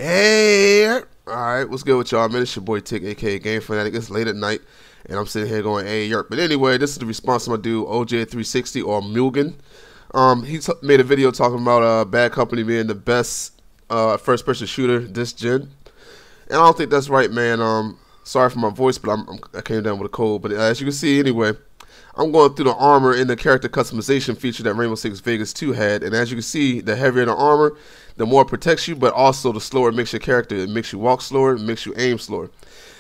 Hey, alright, what's good with y'all, man? It's your boy Tick, aka Game Fanatic. It's late at night, and I'm sitting here going, hey, yerp. But anyway, this is the response to my dude, OJ360, or Mugen. He made a video talking about Bad Company being the best first-person shooter this gen. And I don't think that's right, man. Sorry for my voice, but I came down with a cold. But as you can see, anyway, I'm going through the armor in the character customization feature that Rainbow Six Vegas 2 had. And as you can see, the heavier the armor, the more it protects you, but also the slower it makes your character. It makes you walk slower, it makes you aim slower.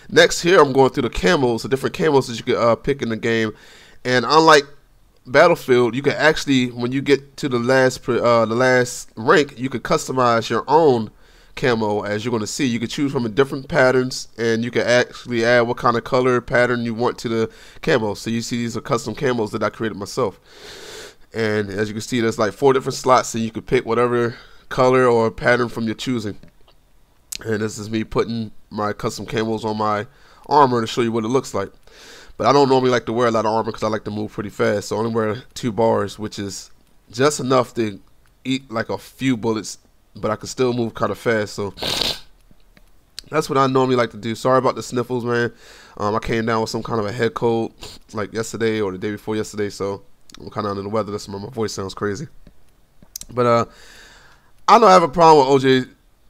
Next here, I'm going through the camos, the different camos that you can pick in the game. And unlike Battlefield, you can actually, when you get to the last rank, you can customize your own camo. As you're going to see, you can choose from different patterns, and you can actually add what kind of color pattern you want to the camo. So you see, these are custom camos that I created myself. And as you can see, there's like 4 different slots, and you can pick whatever color or pattern from your choosing. And this is me putting my custom camos on my armor to show you what it looks like. But I don't normally like to wear a lot of armor because I like to move pretty fast, so I only wear 2 bars, which is just enough to eat like a few bullets, but I can still move kind of fast. So that's what I normally like to do. Sorry about the sniffles, man. I came down with some kind of a head cold like yesterday or the day before yesterday, so I'm kind of under the weather. That's why my voice sounds crazy. But I don't have a problem with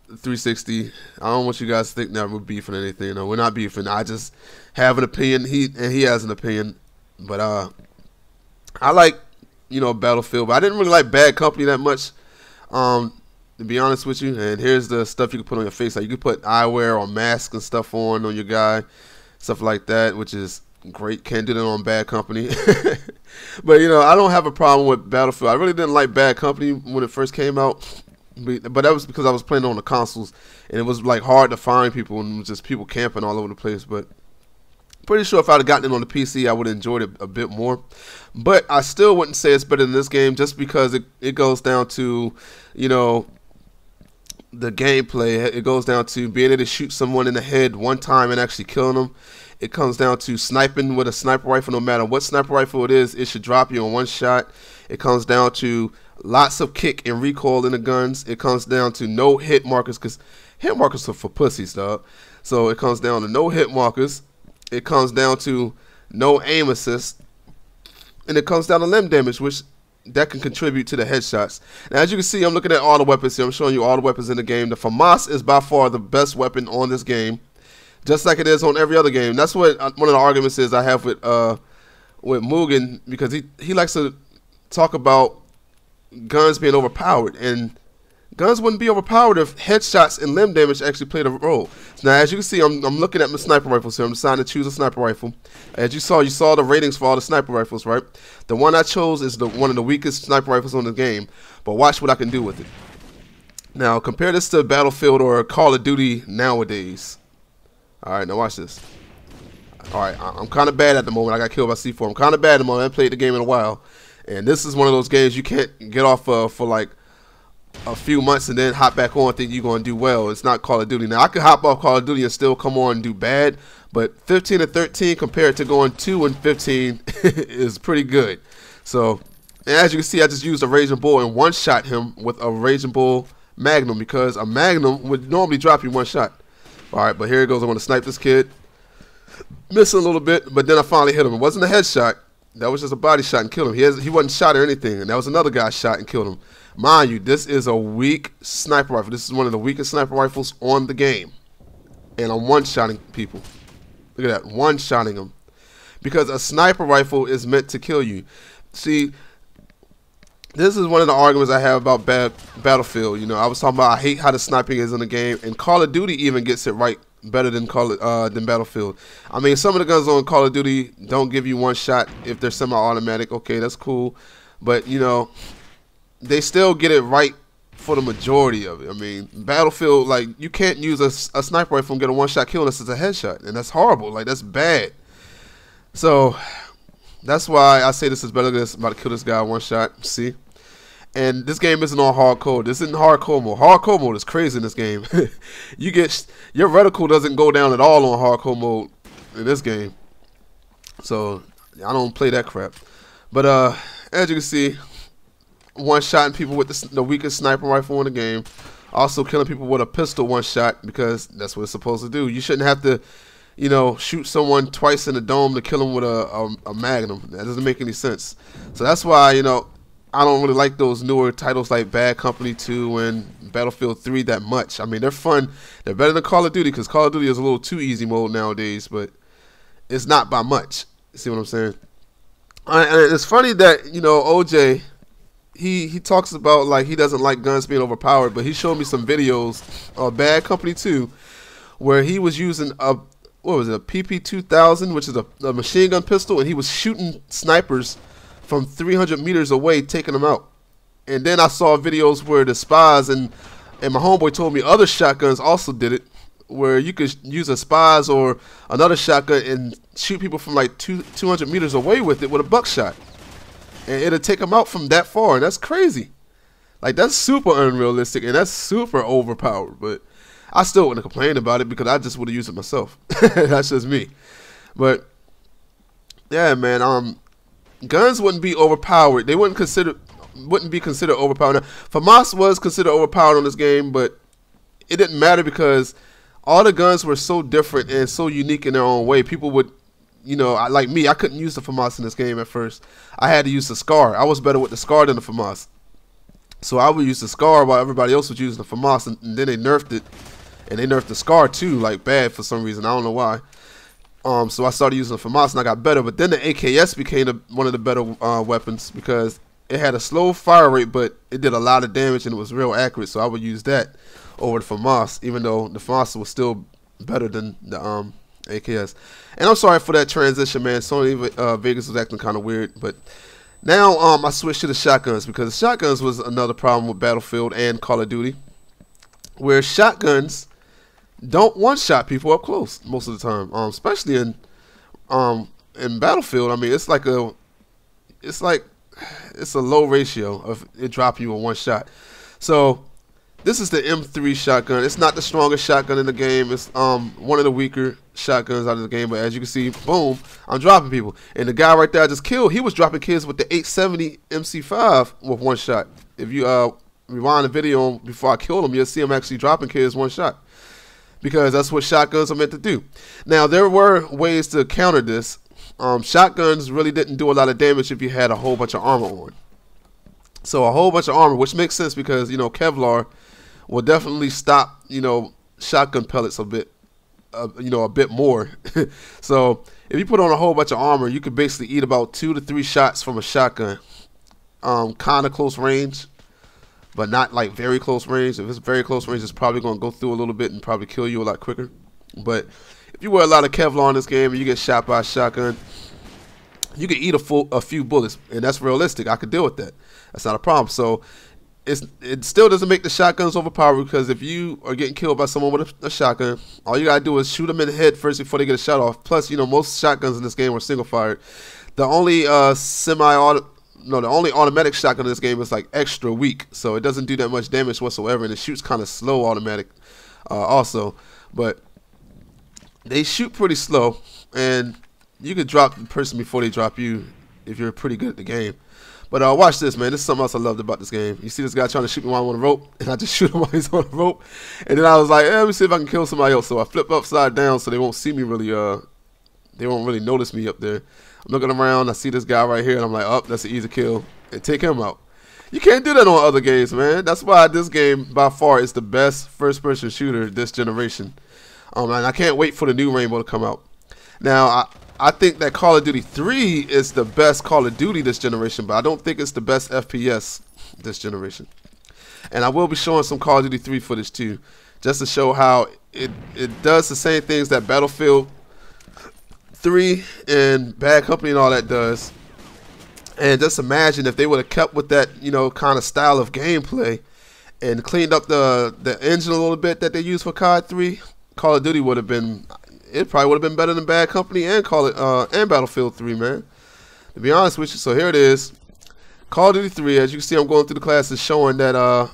OJ360. I don't want you guys to think that we're beefing or anything. No, we're not beefing. I just have an opinion. He has an opinion. But I like, Battlefield, but I didn't really like Bad Company that much. To be honest with you. And here's the stuff you can put on your face. Like you can put eyewear or mask and stuff on your guy, stuff like that, which is great. Can't do that on Bad Company. But I don't have a problem with Battlefield. I really didn't like Bad Company when it first came out, but that was because I was playing on the consoles, and it was like hard to find people, and it was just people camping all over the place. But pretty sure if I'd have gotten it on the PC, I would have enjoyed it a bit more. But I still wouldn't say it's better than this game, just because it goes down to, the gameplay. It goes down to being able to shoot someone in the head one time and actually killing them. It comes down to sniping with a sniper rifle. No matter what sniper rifle it is, it should drop you in one shot. It comes down to lots of kick and recoil in the guns. It comes down to no hit markers, because hit markers are for pussies, dog. So it comes down to no hit markers. It comes down to no aim assist. And it comes down to limb damage, which that can contribute to the headshots. Now, as you can see, I'm looking at all the weapons here. I'm showing you all the weapons in the game. The FAMAS is by far the best weapon on this game, just like it is on every other game. That's what one of the arguments is I have with Mugen, because he likes to talk about guns being overpowered, and guns wouldn't be overpowered if headshots and limb damage actually played a role. Now, as you can see, I'm looking at my sniper rifles here. I'm deciding to choose a sniper rifle. As you saw the ratings for all the sniper rifles, right? The one I chose is one of the weakest sniper rifles on the game, but watch what I can do with it. Now, compare this to Battlefield or Call of Duty nowadays. All right, now watch this. All right, I'm kind of bad at the moment. I got killed by C4. I'm kind of bad at the moment. I haven't played the game in a while, and this is one of those games you can't get off for like a few months and then hop back on and think you're going to do well. It's not Call of Duty. Now, I could hop off Call of Duty and still come on and do bad, but 15 and 13 compared to going 2 and 15 is pretty good. So, and as you can see, I just used a Raging Bull and one-shot him with a Raging Bull Magnum, because a Magnum would normally drop you one shot. All right, but here it goes. I'm going to snipe this kid. Missing a little bit, but then I finally hit him. It wasn't a headshot. That was just a body shot and killed him. He wasn't shot or anything, and that was another guy shot and killed him. Mind you, this is a weak sniper rifle. This is one of the weakest sniper rifles on the game. And I'm one-shotting people. Look at that, one-shotting them. Because a sniper rifle is meant to kill you. See, this is one of the arguments I have about Battlefield. I was talking about I hate how the sniping is in the game, and Call of Duty even gets it right better than Battlefield. I mean, some of the guns on Call of Duty don't give you one shot if they're semi-automatic. Okay, that's cool. But, they still get it right for the majority of it. I mean, Battlefield, like, you can't use a sniper rifle and get a one-shot kill unless it's a headshot, and that's horrible. Like, that's bad. So that's why I say this is better than this. I'm about to kill this guy one shot. See? And this game isn't on hardcore. This isn't hardcore mode. Hardcore mode is crazy in this game. Your reticle doesn't go down at all on hardcore mode in this game. So I don't play that crap. But as you can see, one-shotting people with the weakest sniper rifle in the game. Also killing people with a pistol one shot, because that's what it's supposed to do. You shouldn't have to, you know, shoot someone twice in the dome to kill them with a magnum. That doesn't make any sense. So that's why, you know, I don't really like those newer titles like Bad Company 2 and Battlefield 3 that much. I mean, they're fun. They're better than Call of Duty, because Call of Duty is a little too easy mode nowadays, but it's not by much. You see what I'm saying? And it's funny that, you know, OJ, he talks about like he doesn't like guns being overpowered, but he showed me some videos of Bad Company 2 where he was using a, what was it, a PP-2000, which is a machine gun pistol, and he was shooting snipers from 300 meters away, taking them out. And then I saw videos where the spies, and my homeboy told me other shotguns also did it, where you could use a spies or another shotgun and shoot people from like 200 meters away with it with a buckshot. And it'll take them out from that far, and that's crazy. Like, that's super unrealistic, and that's super overpowered. But I still wouldn't complain about it, because I just would have used it myself. That's just me. But yeah, man, guns wouldn't be overpowered. They wouldn't be considered overpowered. Now, FAMAS was considered overpowered on this game, but it didn't matter, because all the guns were so different and so unique in their own way. People would, you know, like me, I couldn't use the FAMAS in this game at first. I had to use the SCAR. I was better with the SCAR than the FAMAS. So I would use the SCAR while everybody else was using the FAMAS, and then they nerfed it. And they nerfed the SCAR too, like bad for some reason. I don't know why. So I started using the FAMAS and I got better. But then the AKS became one of the better weapons, because it had a slow fire rate, but it did a lot of damage and it was real accurate. So I would use that over the FAMAS, even though the FAMAS was still better than the AKS. And I'm sorry for that transition, man. Sony Vegas was acting kind of weird, but now I switched to the shotguns, because shotguns was another problem with Battlefield and Call of Duty, where shotguns don't one-shot people up close most of the time, especially in Battlefield. I mean, it's a low ratio of it dropping you in one shot. So this is the M3 shotgun. It's not the strongest shotgun in the game. It's one of the weaker shotguns out of the game. But as you can see, boom, I'm dropping people. And the guy right there I just killed, he was dropping kids with the 870 MC5 with one shot. If you rewind the video before I killed him, you'll see him actually dropping kids one shot, because that's what shotguns are meant to do. Now, there were ways to counter this. Shotguns really didn't do a lot of damage if you had a whole bunch of armor on. So a whole bunch of armor, which makes sense, because, you know, Kevlar will definitely stop, you know, shotgun pellets a bit, you know, a bit more. So if you put on a whole bunch of armor, you could basically eat about 2 to 3 shots from a shotgun. Kind of close range, but not like very close range. If it's very close range, it's probably going to go through a little bit and probably kill you a lot quicker. But if you wear a lot of Kevlar in this game and you get shot by a shotgun, you can eat a few bullets, and that's realistic. I could deal with that. That's not a problem. So it still doesn't make the shotguns overpowered, because if you are getting killed by someone with a shotgun, all you gotta do is shoot them in the head first before they get a shot off. Plus, you know, most shotguns in this game are single fired. The only the only automatic shotgun in this game is like extra weak, so it doesn't do that much damage whatsoever, and it shoots kind of slow automatic also. But they shoot pretty slow, and you could drop the person before they drop you if you're pretty good at the game. But watch this, man. This is something else I loved about this game. You see this guy trying to shoot me while I'm on the rope, and I just shoot him while he's on the rope. And then I was like, let me see if I can kill somebody else. So I flip upside down so they won't see me really, they won't really notice me up there. I'm looking around, I see this guy right here, and I'm like, oh, that's an easy kill. And take him out. You can't do that on other games, man. That's why this game, by far, is the best first-person shooter this generation. And I can't wait for the new Rainbow to come out. Now, I think that Call of Duty 3 is the best Call of Duty this generation, but I don't think it's the best FPS this generation. And I will be showing some Call of Duty 3 footage too, just to show how it does the same things that Battlefield 3 and Bad Company and all that does. And just imagine if they would have kept with that, you know, kind of style of gameplay and cleaned up the engine a little bit that they use for COD 3, Call of Duty would have been, it probably would have been better than Bad Company and and Battlefield 3, man. To be honest with you, so here it is. Call of Duty 3, as you can see, I'm going through the classes showing that,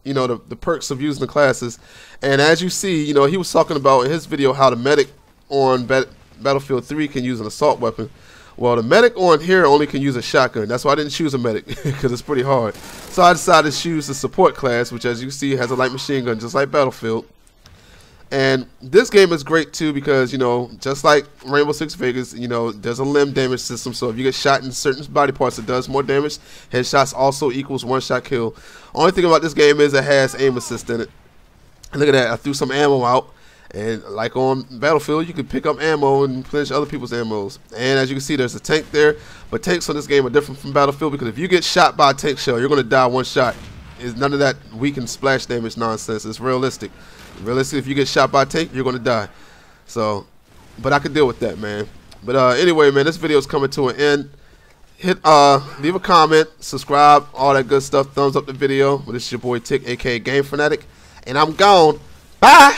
you know, the perks of using the classes. And as you see, you know, he was talking about in his video how the medic on Battlefield 3 can use an assault weapon. Well, the medic on here only can use a shotgun. That's why I didn't choose a medic, because it's pretty hard. So I decided to choose the support class, which as you can see has a light machine gun, just like Battlefield. And this game is great too because, you know, just like Rainbow Six Vegas, you know, there's a limb damage system. So if you get shot in certain body parts, it does more damage. Headshots also equals one-shot kill. Only thing about this game is it has aim assist in it. And look at that, I threw some ammo out. And like on Battlefield, you can pick up ammo and finish other people's ammos. And as you can see, there's a tank there. But tanks on this game are different from Battlefield because if you get shot by a tank shell, you're going to die one shot. It's none of that weakened splash damage nonsense. It's realistic. Realistically, if you get shot by a tank, you're going to die. So, but I could deal with that, man. But anyway, man, this video is coming to an end. Leave a comment, subscribe, all that good stuff. Thumbs up the video. But this is your boy Tick, aka Game Fanatic. And I'm gone. Bye!